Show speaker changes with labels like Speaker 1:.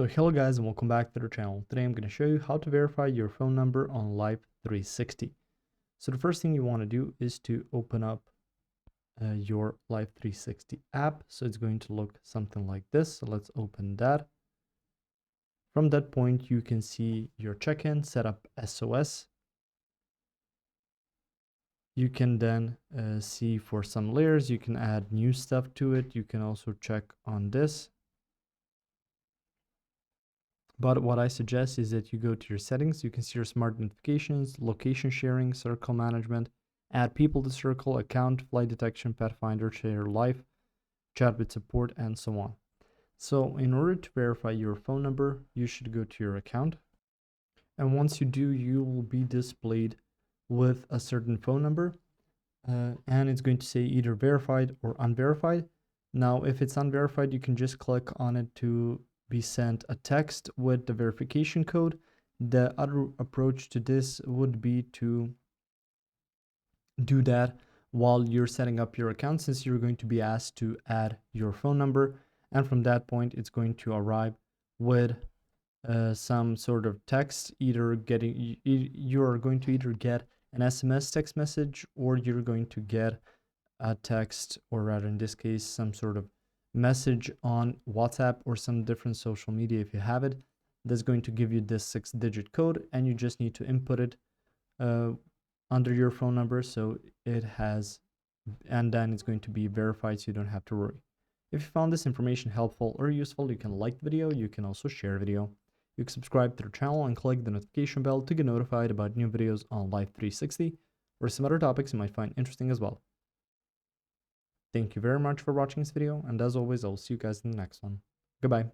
Speaker 1: So hello guys and welcome back to the channel. Today I'm going to show you how to verify your phone number on Life360. So the first thing you want to do is to open up your Life360 app. So it's going to look something like this. So let's open that. From that point you can see your check-in, set up SOS. You can then see for some layers, you can add new stuff to it. You can also check on this. But what I suggest is that you go to your settings. You can see your smart notifications, location sharing, circle management, add people to circle, account, flight detection, pet finder, share life, chat with support, and so on. So in order to verify your phone number, you should go to your account. And once you do, you will be displayed with a certain phone number. And it's going to say either verified or unverified. Now, if it's unverified, you can just click on it to be sent a text with the verification code. The other approach to this would be to do that while you're setting up your account, since you're going to be asked to add your phone number. And from that point, it's going to arrive with some sort of text, either you're going to either get an SMS text message, or you're going to get a text, or rather in this case, some sort of message on WhatsApp or some different social media if you have it. That's going to give you this 6-digit code, and you just need to input it under your phone number, so it has, and then it's going to be verified, so you don't have to worry. If you found this information helpful or useful, you can like the video. You can also share the video. You can subscribe to the channel and click the notification bell to get notified about new videos on Life360 or some other topics you might find interesting as well. Thank you very much for watching this video, and as always, I'll see you guys in the next one. Goodbye.